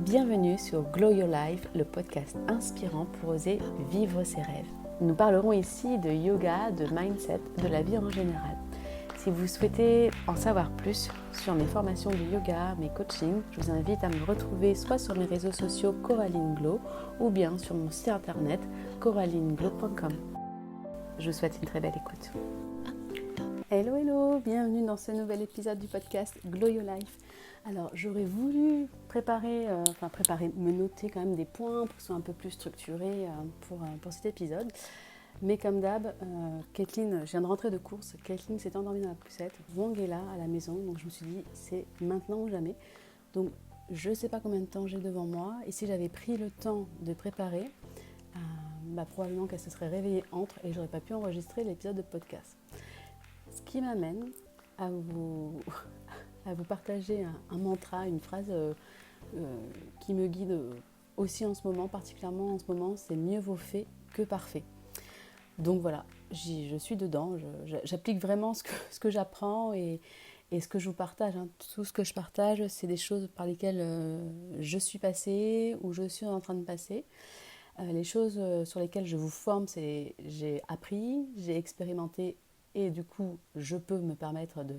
Bienvenue sur Glow Your Life, le podcast inspirant pour oser vivre ses rêves. Nous parlerons ici de yoga, de mindset, de la vie en général. Si vous souhaitez en savoir plus sur mes formations de yoga, mes coachings, je vous invite à me retrouver soit sur mes réseaux sociaux Coraline Glow ou bien sur mon site internet coralineglow.com. Je vous souhaite une très belle écoute. Hello, bienvenue dans ce nouvel épisode du podcast Glow Your Life. Alors j'aurais voulu me noter quand même des points pour que ce soit un peu plus structuré pour cet épisode. Mais comme d'hab, Kathleen, je viens de rentrer de course, Kathleen s'est endormie dans la poussette, Wang est là à la maison, donc je me suis dit c'est maintenant ou jamais. Donc je ne sais pas combien de temps j'ai devant moi, et si j'avais pris le temps de préparer, probablement qu'elle se serait réveillée entre et j'aurais pas pu enregistrer l'épisode de podcast. Ce qui m'amène à vous partager un mantra, une phrase qui me guide aussi en ce moment, particulièrement en ce moment, c'est mieux vaut fait que parfait. Donc voilà, je suis dedans, j'applique vraiment ce que j'apprends et ce que je vous partage. Tout ce que je partage, c'est des choses par lesquelles je suis passée ou je suis en train de passer. Les choses sur lesquelles je vous forme, j'ai appris, j'ai expérimenté et du coup, je peux me permettre de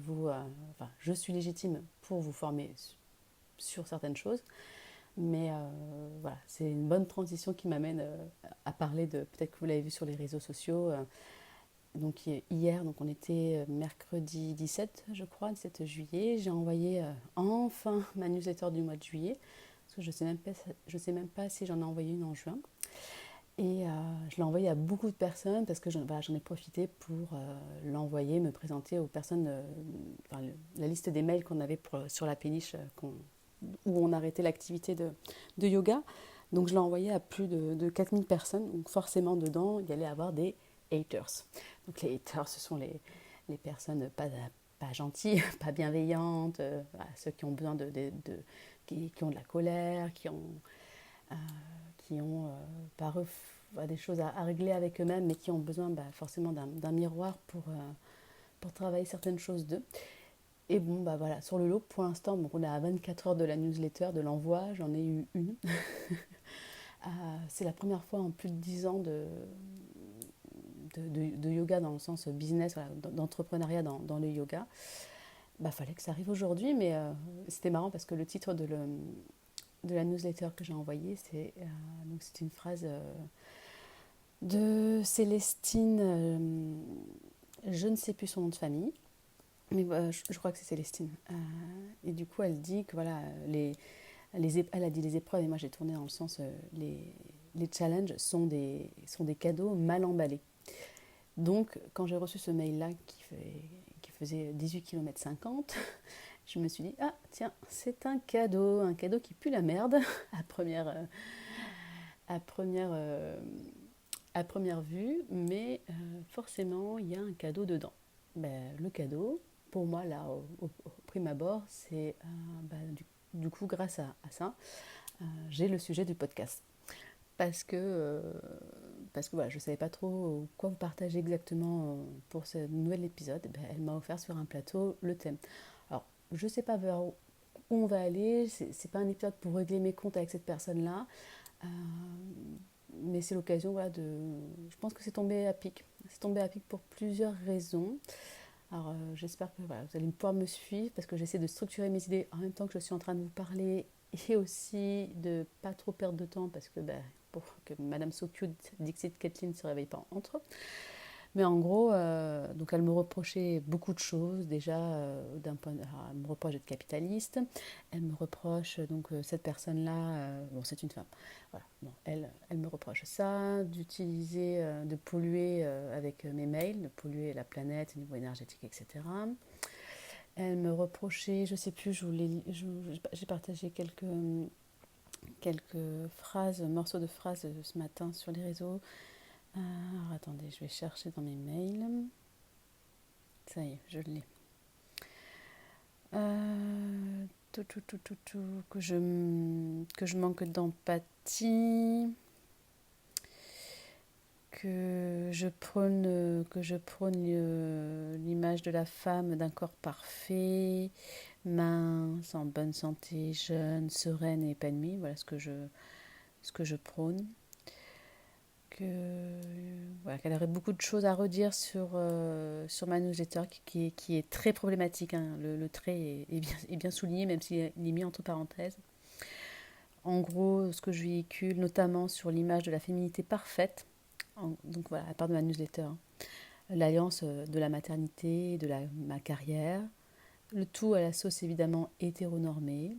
je suis légitime pour vous former sur certaines choses. Mais voilà, c'est une bonne transition qui m'amène à parler de, peut-être que vous l'avez vu sur les réseaux sociaux, donc hier, on était mercredi 17, je crois, 17 juillet, j'ai envoyé enfin ma newsletter du mois de juillet, parce que je sais même pas si j'en ai envoyé une en juin. Et je l'ai envoyé à beaucoup de personnes parce que j'en ai profité pour l'envoyer, me présenter aux personnes, la liste des mails qu'on avait sur la péniche où on arrêtait l'activité de yoga. Donc je l'ai envoyé à plus de 4000 personnes. Donc forcément dedans, il y allait avoir des haters. Donc les haters, ce sont les personnes pas gentilles, pas bienveillantes, ceux qui ont besoin qui ont de la colère, qui ont des choses à régler avec eux-mêmes, mais qui ont besoin forcément d'un miroir pour travailler certaines choses d'eux. Et voilà, sur le lot, pour l'instant, on est à 24 heures de la newsletter, de l'envoi, j'en ai eu une. C'est la première fois en plus de 10 ans de yoga dans le sens business, d'entrepreneuriat dans le yoga. Fallait que ça arrive aujourd'hui, mais c'était marrant parce que le titre de la newsletter que j'ai envoyée, c'est une phrase de Célestine, je ne sais plus son nom de famille, mais je crois que c'est Célestine. Et du coup, elle dit que voilà, elle a dit les épreuves, et moi j'ai tourné dans le sens, les challenges sont des cadeaux mal emballés. Donc, quand j'ai reçu ce mail-là qui faisait 18 km 50, je me suis dit, ah tiens, c'est un cadeau qui pue la merde à première vue, mais forcément, il y a un cadeau dedans. Le cadeau, pour moi, là, au prime abord, c'est du coup, grâce à ça, j'ai le sujet du podcast. Parce que voilà, je ne savais pas trop quoi vous partager exactement pour ce nouvel épisode. Elle m'a offert sur un plateau le thème. Alors, je ne sais pas vers où on va aller, c'est pas un épisode pour régler mes comptes avec cette personne-là, mais c'est l'occasion, je pense que c'est tombé à pic. C'est tombé à pic pour plusieurs raisons. Alors j'espère que vous allez pouvoir me suivre parce que j'essaie de structurer mes idées en même temps que je suis en train de vous parler et aussi de pas trop perdre de temps parce que pour que Madame So Cute, Dixit Kathleen ne se réveille pas entre eux. Mais en gros, donc elle me reprochait beaucoup de choses. Déjà, elle me reproche d'être capitaliste. Elle me reproche, cette personne-là, c'est une femme. Voilà, elle me reproche ça, d'utiliser, de polluer avec mes mails, de polluer la planète au niveau énergétique, etc. Elle me reprochait, je sais plus, j'ai partagé quelques phrases, morceaux de phrases ce matin sur les réseaux. Alors attendez, je vais chercher dans mes mails. Ça y est, je l'ai. Que je manque d'empathie, que je prône l'image de la femme d'un corps parfait, mince, en bonne santé, jeune, sereine et épanouie. Voilà ce que je prône. Voilà, qu'elle aurait beaucoup de choses à redire sur ma newsletter qui est très problématique. Hein. Le trait est bien souligné, même s'il est mis entre parenthèses. En gros, ce que je véhicule, notamment sur l'image de la féminité parfaite, donc voilà, à part de ma newsletter, hein. L'alliance de la maternité, ma carrière, le tout à la sauce évidemment hétéronormée,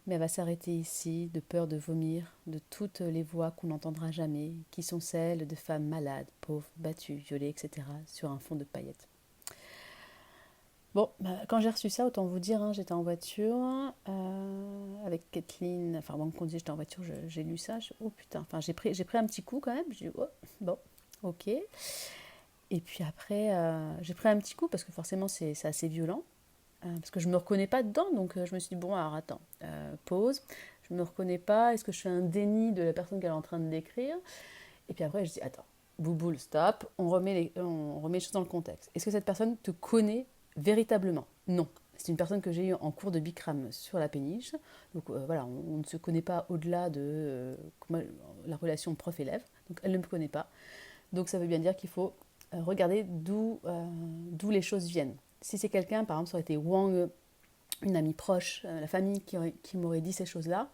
mais elle va s'arrêter ici, de peur de vomir, de toutes les voix qu'on n'entendra jamais, qui sont celles de femmes malades, pauvres, battues, violées, etc., sur un fond de paillettes. Bon, quand j'ai reçu ça, autant vous dire, hein, j'étais en voiture avec Kathleen, enfin bon, quand j'étais en voiture, j'ai lu ça, oh putain, enfin j'ai pris un petit coup quand même, j'ai dit, oh, bon, ok. Et puis après, j'ai pris un petit coup parce que forcément c'est assez violent, parce que je ne me reconnais pas dedans, donc je me suis dit, bon, alors attends, pause, je ne me reconnais pas, est-ce que je fais un déni de la personne qu'elle est en train de décrire? Et puis après, je dis, attends, bouboule, stop, on remet les choses dans le contexte. Est-ce que cette personne te connaît véritablement? Non. C'est une personne que j'ai eue en cours de Bikram sur la péniche. Donc voilà, on ne se connaît pas au-delà de la relation prof-élève. Donc elle ne me connaît pas. Donc ça veut bien dire qu'il faut regarder d'où les choses viennent. Si c'est quelqu'un, par exemple, ça aurait été Wang, une amie proche, la famille qui m'aurait dit ces choses-là,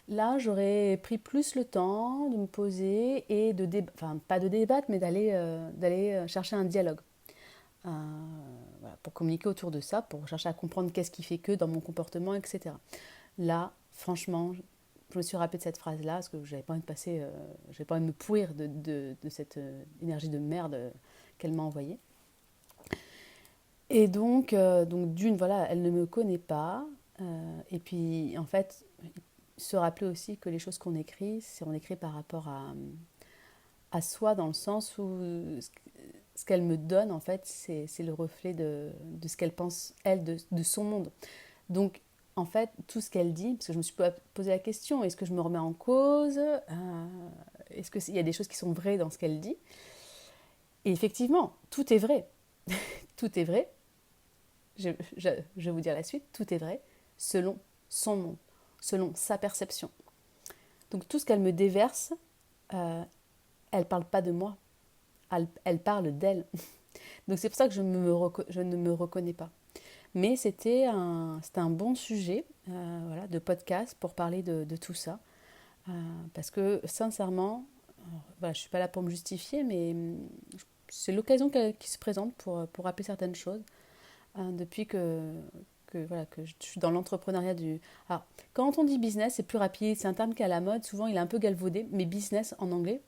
là, j'aurais pris plus le temps de me poser et enfin pas de débattre, mais d'aller chercher un dialogue. Voilà, pour communiquer autour de ça, pour chercher à comprendre qu'est-ce qui fait que dans mon comportement, etc. Là, franchement, je me suis rappelé de cette phrase-là, parce que j'avais pas envie de j'avais pas envie de me pourrir de cette énergie de merde qu'elle m'a envoyée. Et donc d'une, voilà, elle ne me connaît pas. Et puis, en fait, se rappeler aussi que les choses qu'on écrit, on écrit par rapport à soi, dans le sens où ce qu'elle me donne, en fait, c'est le reflet de ce qu'elle pense, elle, de son monde. Donc, en fait, tout ce qu'elle dit, parce que je me suis posé la question, est-ce que je me remets en cause? Est-ce qu'il y a des choses qui sont vraies dans ce qu'elle dit? Et effectivement, tout est vrai. Tout est vrai. Je vais vous dire la suite. Tout est vrai selon son monde, selon sa perception. Donc tout ce qu'elle me déverse, elle ne parle pas de moi. Elle parle d'elle. Donc c'est pour ça que je ne me reconnais pas. Mais c'était un bon sujet voilà, de podcast pour parler de tout ça. Parce que sincèrement, voilà, je ne suis pas là pour me justifier, mais c'est l'occasion qui se présente pour rappeler certaines choses. Depuis voilà, que je suis dans l'entrepreneuriat du... Alors, quand on dit business, c'est plus rapide, c'est un terme qui est à la mode, souvent il est un peu galvaudé, mais business en anglais,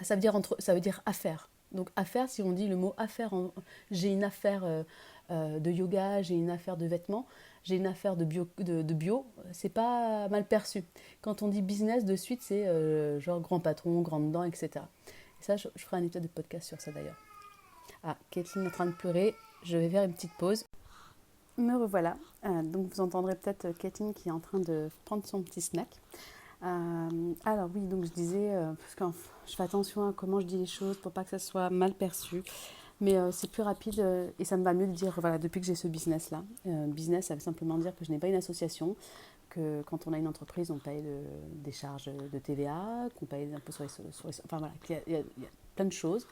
ça veut dire affaire. Donc affaire, si on dit le mot affaire, j'ai une affaire de yoga, j'ai une affaire de vêtements, j'ai une affaire de bio, c'est pas mal perçu. Quand on dit business, de suite, c'est genre grand patron, grande dent, etc. Et ça, je ferai un épisode de podcast sur ça d'ailleurs. Ah, Kathleen est en train de pleurer, je vais faire une petite pause. Me revoilà. Donc vous entendrez peut-être Kathleen qui est en train de prendre son petit snack. Alors oui, donc je disais, parce que je fais attention à comment je dis les choses pour pas que ça soit mal perçu. Mais c'est plus rapide et ça me va mieux de dire, voilà, depuis que j'ai ce business-là. Business, ça veut simplement dire que je n'ai pas une association, que quand on a une entreprise, on paye des charges de TVA, qu'on paye des impôts sur les enfin voilà, il y a plein de choses,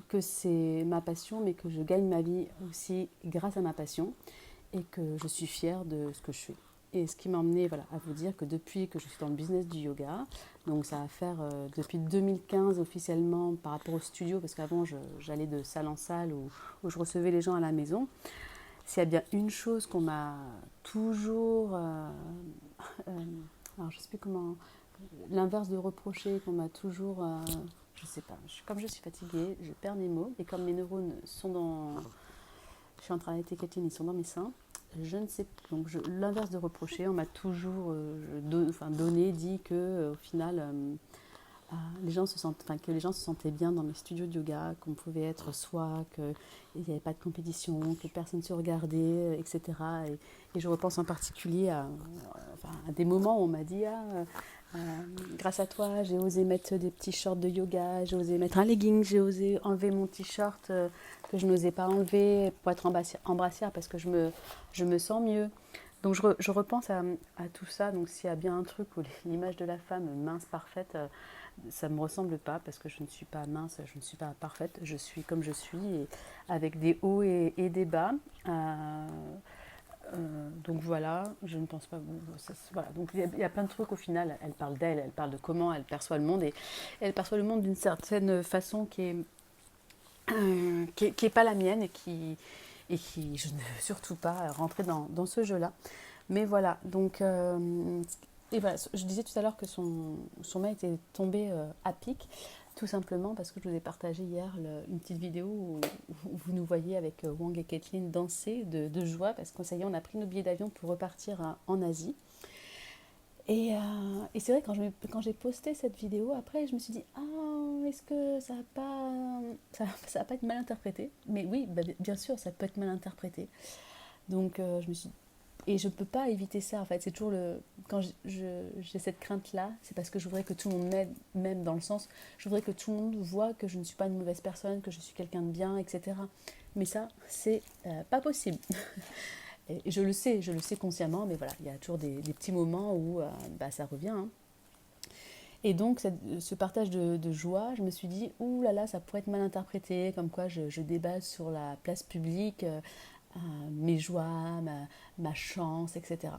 que c'est ma passion, mais que je gagne ma vie aussi grâce à ma passion et que je suis fière de ce que je fais. Et ce qui m'a emmené voilà, à vous dire que depuis que je suis dans le business du yoga, donc ça va faire depuis 2015 officiellement par rapport au studio, parce qu'avant j'allais de salle en salle où je recevais les gens à la maison. S'il y a bien une chose qu'on m'a toujours... alors je ne sais plus comment... L'inverse de reprocher qu'on m'a toujours... je ne sais pas, comme je suis fatiguée, je perds mes mots, et comme mes neurones sont dans... Je suis en train d'être Kathleen, ils sont dans mes seins. Je ne sais pas. Donc l'inverse de reprocher, on m'a toujours dit que au final, les gens que les gens se sentaient bien dans mes studios de yoga, qu'on pouvait être soi, qu'il n'y avait pas de compétition, que personne ne se regardait, etc. Et je repense en particulier à des moments où on m'a dit Grâce à toi, j'ai osé mettre des petits shorts de yoga, j'ai osé mettre un legging, j'ai osé enlever mon t-shirt que je n'osais pas enlever pour être en brassière parce que je me sens mieux. Donc je repense à tout ça. Donc s'il y a bien un truc où l'image de la femme mince, parfaite, ça ne me ressemble pas parce que je ne suis pas mince, je ne suis pas parfaite, je suis comme je suis, et avec des hauts et des bas. Donc voilà, je ne pense pas. Voilà. Donc il y a plein de trucs au final. Elle parle d'elle, elle parle de comment elle perçoit le monde, et elle perçoit le monde d'une certaine façon qui est pas la mienne, et qui je ne veux surtout pas rentrer dans ce jeu-là. Mais voilà, donc et voilà, je disais tout à l'heure que son mail était tombé à pic, tout simplement parce que je vous ai partagé hier une petite vidéo où vous nous voyez avec Wang et Kathleen danser de joie parce que ça y est, on a pris nos billets d'avion pour repartir en Asie. Et c'est vrai, quand j'ai posté cette vidéo, après, je me suis dit, ah, est-ce que ça va pas être mal interprété? Mais oui, bah, bien sûr, ça peut être mal interprété. Donc, je me suis et je ne peux pas éviter ça, en fait. C'est toujours quand j'ai cette crainte-là, c'est parce que je voudrais que tout le monde m'aide, même dans le sens, je voudrais que tout le monde voit que je ne suis pas une mauvaise personne, que je suis quelqu'un de bien, etc. Mais ça, c'est pas possible. Et je le sais consciemment, mais voilà, il y a toujours des petits moments où bah, ça revient, hein. Et donc, ce partage de joie, je me suis dit, ouh là là, ça pourrait être mal interprété, comme quoi je déballe sur la place publique mes joies, ma chance, etc.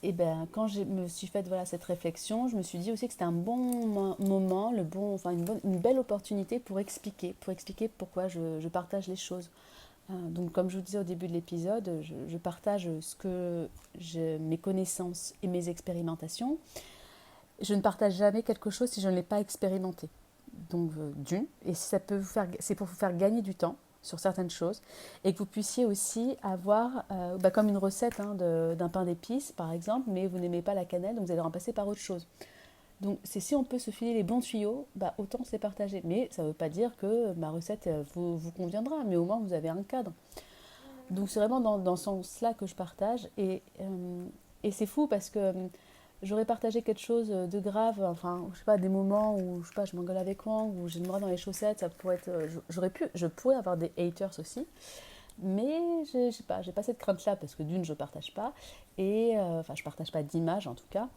Et ben, quand je me suis faite voilà, cette réflexion, je me suis dit aussi que c'était un bon moment, enfin une belle opportunité pour expliquer pourquoi je partage les choses. Donc, comme je vous disais au début de l'épisode, je partage mes connaissances et mes expérimentations. Je ne partage jamais quelque chose si je ne l'ai pas expérimenté. Donc, et si ça peut c'est pour vous faire gagner du temps sur certaines choses, et que vous puissiez aussi avoir, comme une recette hein, d'un pain d'épices, par exemple, mais vous n'aimez pas la cannelle, donc vous allez le remplacer par autre chose. Donc, c'est si on peut se filer les bons tuyaux, autant se les partager. Mais ça ne veut pas dire que ma recette vous conviendra, mais au moins vous avez un cadre. Donc, c'est vraiment dans ce sens-là que je partage. Et c'est fou parce que j'aurais partagé quelque chose de grave, enfin, je sais pas, des moments où, je sais pas, je m'engueule avec Wang, où j'ai le bras dans les chaussettes, ça pourrait être, je pourrais avoir des haters aussi, mais j'ai pas cette crainte-là, parce que d'une, je partage pas, enfin, je partage pas d'image en tout cas,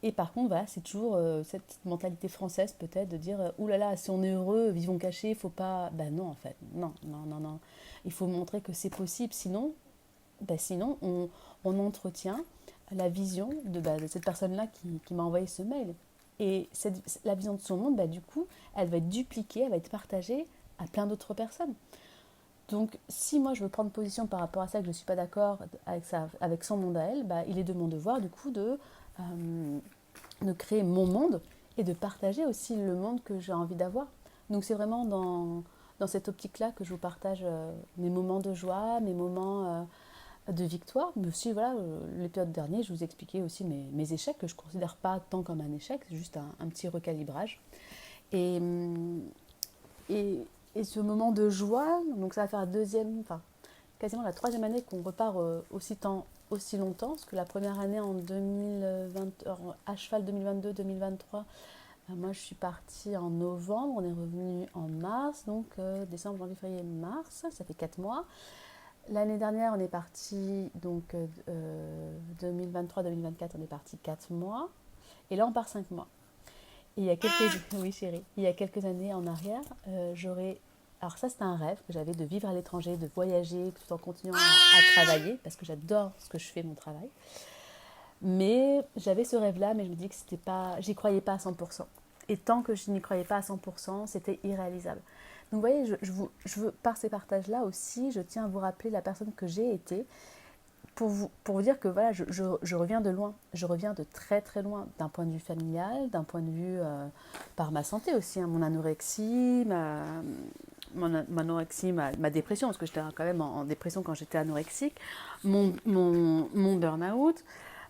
et par contre, voilà, c'est toujours cette mentalité française peut-être de dire, oulala, là là, si on est heureux, vivons cachés, il faut pas, non en fait, non, non, non, non, il faut montrer que c'est possible, sinon on entretient la vision de cette personne-là qui m'a envoyé ce mail. Et la vision de son monde, du coup, elle va être dupliquée, elle va être partagée à plein d'autres personnes. Donc, si moi je veux prendre position par rapport à ça, que je ne suis pas d'accord avec son monde à elle, il est de mon devoir, du coup, de créer mon monde et de partager aussi le monde que j'ai envie d'avoir. Donc, c'est vraiment dans cette optique-là que je vous partage mes moments de joie, mes moments de victoire, mais aussi, voilà, l'épisode dernier, je vous expliquais aussi mes échecs, que je ne considère pas tant comme un échec, c'est juste un petit recalibrage. Et, et, et ce moment de joie, donc ça va faire quasiment la troisième année qu'on repart aussi longtemps, parce que la première année en 2020, à cheval 2022-2023, moi je suis partie en novembre, on est revenu en mars, donc décembre, janvier, février, mars, ça fait 4 mois. L'année dernière, on est parti, donc 2023-2024, on est parti 4 mois. Et là, on part 5 mois. Et il y a quelques, oui, chérie, il y a quelques années en arrière, j'aurais. Alors, ça, c'était un rêve que j'avais de vivre à l'étranger, de voyager tout en continuant à travailler, parce que j'adore ce que je fais, mon travail. Mais j'avais ce rêve-là, mais je me dis que c'était pas. J'y croyais pas à 100%. Et tant que je n'y croyais pas à 100%, c'était irréalisable. Donc vous voyez, je veux, par ces partages-là aussi, je tiens à vous rappeler la personne que j'ai été pour vous dire que voilà, je reviens de loin. Je reviens de très très loin, d'un point de vue familial, d'un point de vue par ma santé aussi, hein, mon anorexie, ma dépression, parce que j'étais quand même en dépression quand j'étais anorexique, mon burn-out,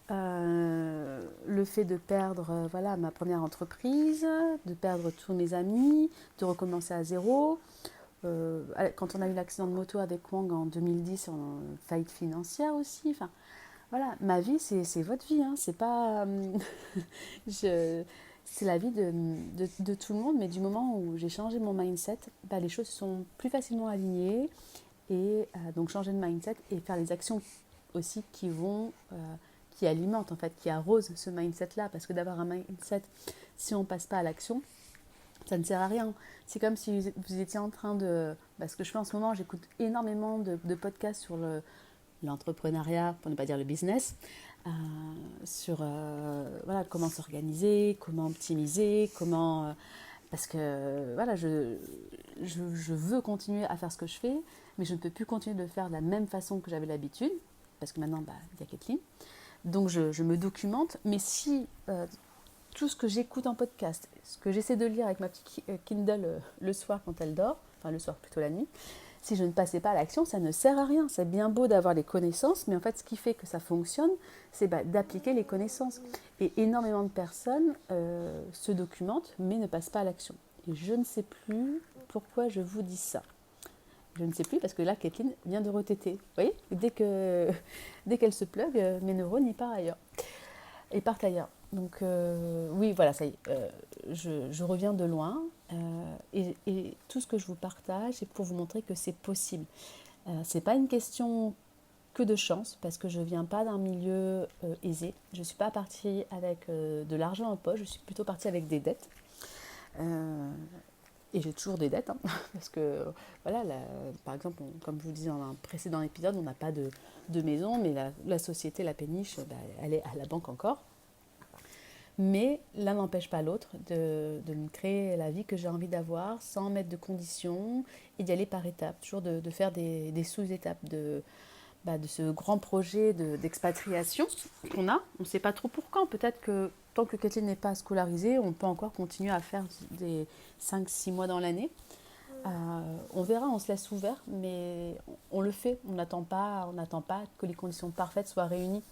le fait de perdre voilà, ma première entreprise, de perdre tous mes amis, de recommencer à zéro. Quand on a eu l'accident de moto avec Wang en 2010, on a une faillite financière aussi. Enfin, Voilà, ma vie, c'est votre vie, hein, c'est pas... je, c'est la vie de tout le monde, mais du moment où j'ai changé mon mindset, bah, les choses sont plus facilement alignées. Et donc changer de mindset et faire les actions aussi qui vont, qui alimentent en fait, qui arrosent ce mindset-là. Parce que d'avoir un mindset, si on ne passe pas à l'action, ça ne sert à rien. C'est comme si vous étiez en train de... Ce que je fais en ce moment, j'écoute énormément de podcasts sur l'entrepreneuriat, pour ne pas dire le business, euh, sur voilà, comment s'organiser, comment optimiser, comment... parce que voilà, je veux continuer à faire ce que je fais, mais je ne peux plus continuer de le faire de la même façon que j'avais l'habitude, parce que maintenant, il y a Kathleen. Donc je me documente, mais si tout ce que j'écoute en podcast, ce que j'essaie de lire avec ma petite Kindle le soir quand elle dort, enfin le soir plutôt la nuit, si je ne passais pas à l'action, ça ne sert à rien. C'est bien beau d'avoir les connaissances, mais en fait, ce qui fait que ça fonctionne, c'est d'appliquer les connaissances. Et énormément de personnes se documentent, mais ne passent pas à l'action. Et je ne sais plus pourquoi je vous dis ça. Je ne sais plus, parce que là, Kathleen vient de retéter. Vous voyez, dès qu'elle se plug, mes neurones y partent ailleurs. Et partent ailleurs. Donc oui, voilà, ça y est, je reviens de loin et tout ce que je vous partage, c'est pour vous montrer que c'est possible. C'est pas une question que de chance, parce que je viens pas d'un milieu aisé. Je suis pas partie avec de l'argent en poche, je suis plutôt partie avec des dettes. Et j'ai toujours des dettes, hein, parce que, voilà, par exemple, comme je vous disais dans un précédent épisode, on n'a pas de maison, mais la société, la péniche, elle est à la banque encore. Mais l'un n'empêche pas l'autre de me créer la vie que j'ai envie d'avoir sans mettre de conditions et d'y aller par étapes, toujours de faire des sous-étapes de ce grand projet d'expatriation qu'on a. On ne sait pas trop pour quand. Peut-être que tant que Kathleen n'est pas scolarisée, on peut encore continuer à faire des 5-6 mois dans l'année. On verra, on se laisse ouvert, mais on le fait. On n'attend pas que les conditions parfaites soient réunies.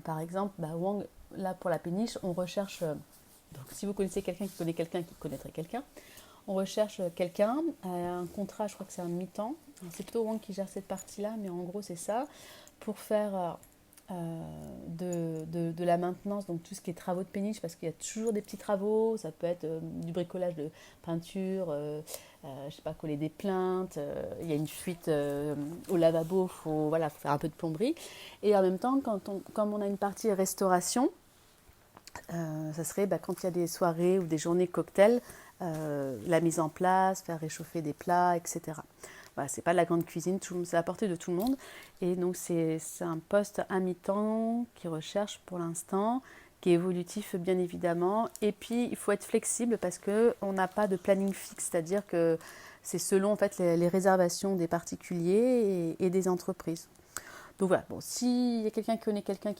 Par exemple, Wang, là pour la péniche, on recherche, donc si vous connaissez quelqu'un qui connaît quelqu'un qui connaîtrait quelqu'un, on recherche quelqu'un, un contrat, je crois que c'est un mi-temps, c'est plutôt Wang qui gère cette partie-là, mais en gros c'est ça, pour faire de la maintenance, donc tout ce qui est travaux de péniche, parce qu'il y a toujours des petits travaux, ça peut être du bricolage de peinture, je sais pas, coller des plaintes, il y a une fuite au lavabo, faut faire un peu de plomberie. Et en même temps, comme on a une partie restauration, ça serait quand il y a des soirées ou des journées cocktails, la mise en place, faire réchauffer des plats, etc. Voilà, c'est pas de la grande cuisine, c'est à la portée de tout le monde. Et donc c'est un poste à mi-temps qui recherche pour l'instant, qui est évolutif bien évidemment. Et puis il faut être flexible parce qu'on n'a pas de planning fixe, c'est-à-dire que c'est selon en fait les réservations des particuliers et des entreprises. Donc voilà, bon, s'il y a quelqu'un qui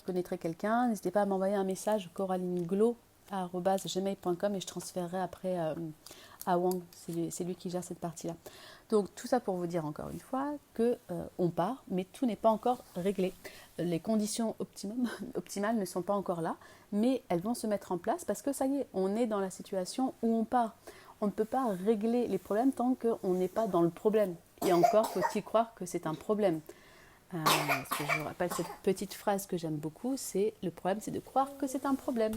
connaîtrait quelqu'un, n'hésitez pas à m'envoyer un message coralinglo@gmail.com et je transférerai après à Wang, c'est lui qui gère cette partie-là. Donc tout ça pour vous dire encore une fois que on part, mais tout n'est pas encore réglé. Les conditions optimales ne sont pas encore là, mais elles vont se mettre en place parce que ça y est, on est dans la situation où on part. On ne peut pas régler les problèmes tant qu'on n'est pas dans le problème. Et encore, faut-il croire que c'est un problème. Parce que je vous rappelle cette petite phrase que j'aime beaucoup, c'est le problème, c'est de croire que c'est un problème.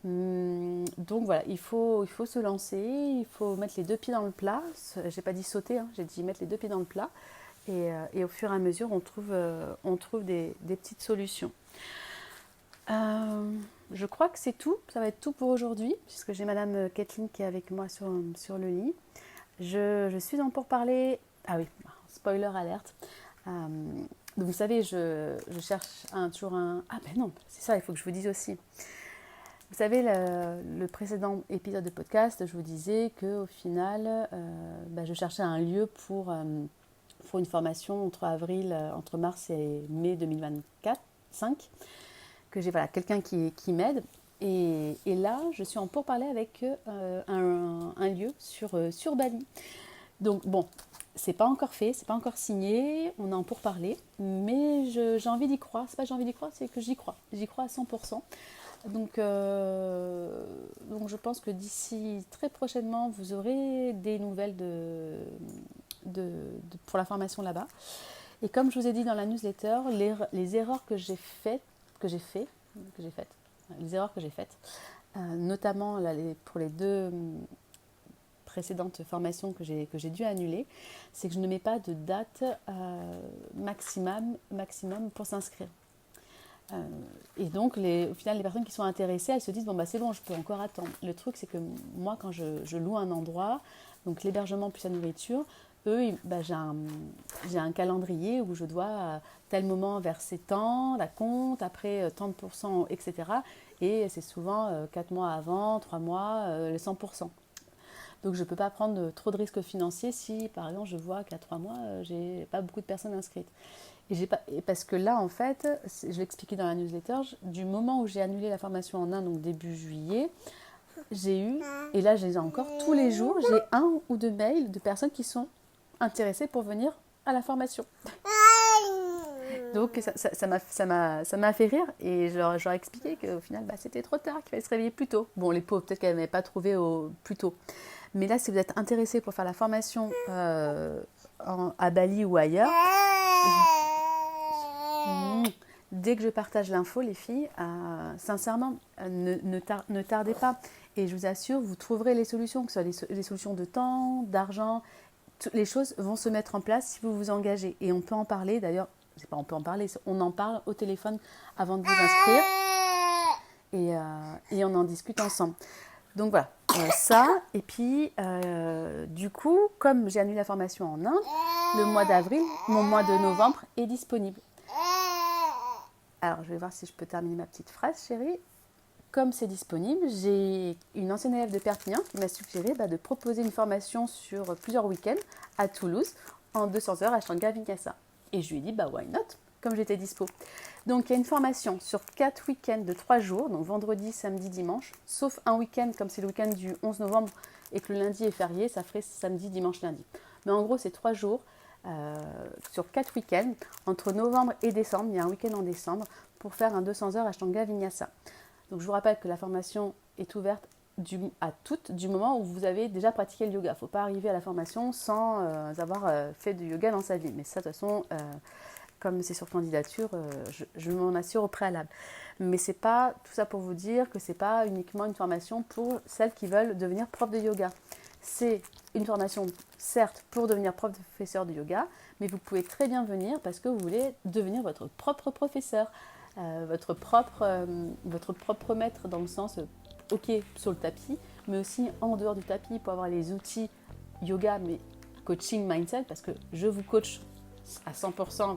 Donc voilà, il faut se lancer, il faut mettre les deux pieds dans le plat. J'ai pas dit sauter, hein, j'ai dit mettre les deux pieds dans le plat. Et au fur et à mesure, on trouve des petites solutions. Je crois que c'est tout. Ça va être tout pour aujourd'hui, puisque j'ai Madame Kathleen qui est avec moi sur le lit. Je suis en pourparlers. Ah oui, spoiler alerte. Donc vous savez, je cherche toujours un... Ah ben non, c'est ça, il faut que je vous dise aussi. Vous savez, le précédent épisode de podcast, je vous disais qu'au final, je cherchais un lieu pour une formation entre mars et mai 2024-5, que j'ai quelqu'un qui m'aide. Et là, je suis en pourparlers avec un lieu sur Bali. Donc bon, c'est pas encore fait, c'est pas encore signé, on est en pourparlers, mais j'ai envie d'y croire. C'est pas j'ai envie d'y croire, c'est que j'y crois. J'y crois à 100%. Donc je pense que d'ici très prochainement, vous aurez des nouvelles pour la formation là-bas. Et comme je vous ai dit dans la newsletter, les erreurs notamment là, pour les 2 précédentes formations que j'ai dû annuler, c'est que je ne mets pas de date maximum pour s'inscrire. Et donc, au final, les personnes qui sont intéressées, elles se disent, c'est bon, je peux encore attendre. Le truc, c'est que moi, quand je loue un endroit, donc l'hébergement plus la nourriture, j'ai un calendrier où je dois à tel moment verser tant, la compte, après tant de pourcents, etc. Et c'est souvent 4 mois avant, 3 mois, les 100%. Donc je ne peux pas prendre trop de risques financiers si, par exemple, je vois qu'à 3 mois, j'ai pas beaucoup de personnes inscrites. Et parce que là, en fait, je l'ai expliqué dans la newsletter, du moment où j'ai annulé la formation en Inde, donc début juillet, j'ai eu, et là j'ai encore tous les jours, j'ai 1 ou 2 mails de personnes qui sont intéressées pour venir à la formation. Donc ça m'a fait rire et je leur ai expliqué qu'au final c'était trop tard, qu'il fallait se réveiller plus tôt. Bon, les pauvres, peut-être qu'elles n'avaient pas trouvé plus tôt. Mais là, si vous êtes intéressés pour faire la formation à Bali ou ailleurs, dès que je partage l'info, les filles, sincèrement, ne tardez pas. Et je vous assure, vous trouverez les solutions, que ce soit les solutions de temps, d'argent. Les choses vont se mettre en place si vous vous engagez. Et on peut en parler, d'ailleurs, on en parle au téléphone avant de vous inscrire. Et on en discute ensemble. Donc voilà, ça. Et puis, du coup, comme j'ai annulé la formation en Inde, le mois d'avril, mon mois de novembre est disponible. Alors, je vais voir si je peux terminer ma petite phrase, chérie. Comme c'est disponible, j'ai une ancienne élève de Perpignan qui m'a suggéré de proposer une formation sur plusieurs week-ends à Toulouse en 200 heures à Ashtanga Vinyasa. Et je lui ai dit, why not, comme j'étais dispo. Donc, il y a une formation sur 4 week-ends de 3 jours, donc vendredi, samedi, dimanche, sauf un week-end, comme c'est le week-end du 11 novembre et que le lundi est férié, ça ferait samedi, dimanche, lundi. Mais en gros, c'est 3 jours sur 4 week-ends, entre novembre et décembre, il y a un week-end en décembre, pour faire un 200 heures Ashtanga Vinyasa. Donc, je vous rappelle que la formation est ouverte à toutes du moment où vous avez déjà pratiqué le yoga. Il ne faut pas arriver à la formation sans avoir fait du yoga dans sa vie. Mais ça, de toute façon, comme c'est sur candidature, je m'en assure au préalable. Mais c'est pas tout ça pour vous dire que ce n'est pas uniquement une formation pour celles qui veulent devenir prof de yoga. C'est une formation, certes, pour devenir professeur de yoga, mais vous pouvez très bien venir parce que vous voulez devenir votre propre professeur. Votre propre maître dans le sens, ok, sur le tapis, mais aussi en dehors du tapis pour avoir les outils yoga, mais coaching mindset, parce que je vous coach à 100%,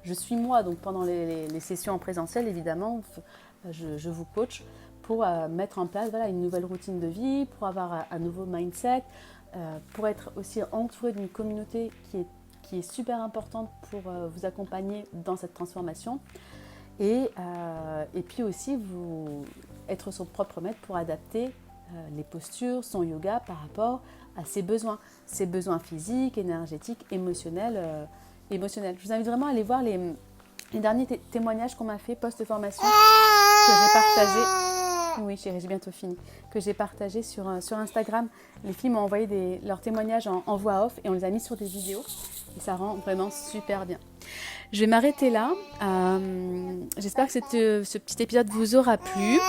je suis moi, donc pendant les sessions en présentiel, évidemment, je vous coach pour mettre en place une nouvelle routine de vie, pour avoir un nouveau mindset, pour être aussi entouré d'une communauté qui est super importante pour vous accompagner dans cette transformation. Et puis aussi, être son propre maître pour adapter les postures, son yoga par rapport à ses besoins physiques, énergétiques, émotionnels. Je vous invite vraiment à aller voir les derniers témoignages qu'on m'a fait post-formation que j'ai partagé. Oui chérie, j'ai bientôt fini. Que j'ai partagé sur Instagram. Les filles m'ont envoyé leurs témoignages en voix off et on les a mis sur des vidéos. Et ça rend vraiment super bien. Je vais m'arrêter là. J'espère que ce petit épisode vous aura plu.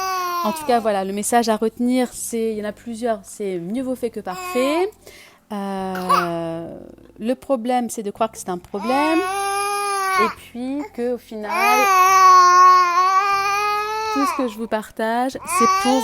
En tout cas, voilà, le message à retenir, il y en a plusieurs. C'est mieux vaut fait que parfait. Le problème, c'est de croire que c'est un problème. Et puis qu'au final, tout ce que je vous partage, c'est pour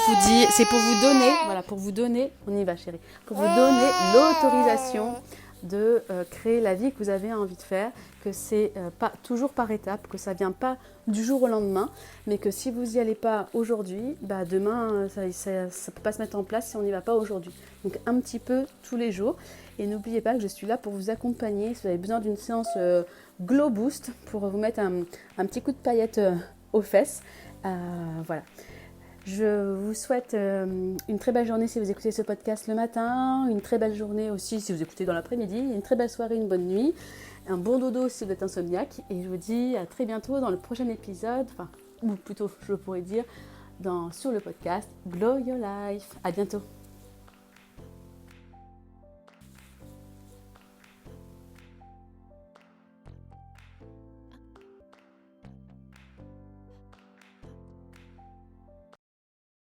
vous donner, on y va chérie, pour vous donner l'autorisation de créer la vie que vous avez envie de faire, que c'est pas toujours par étapes, que ça vient pas du jour au lendemain, mais que si vous n'y allez pas aujourd'hui, demain ça peut pas se mettre en place si on n'y va pas aujourd'hui. Donc un petit peu tous les jours. Et n'oubliez pas que je suis là pour vous accompagner. Si vous avez besoin d'une séance Glow Boost pour vous mettre un petit coup de paillettes aux fesses, voilà. Je vous souhaite une très belle journée si vous écoutez ce podcast le matin, une très belle journée aussi si vous écoutez dans l'après-midi, une très belle soirée, une bonne nuit, un bon dodo si vous êtes insomniaque. Et je vous dis à très bientôt dans le prochain épisode, ou plutôt je pourrais dire sur le podcast Glow Your Life. À bientôt.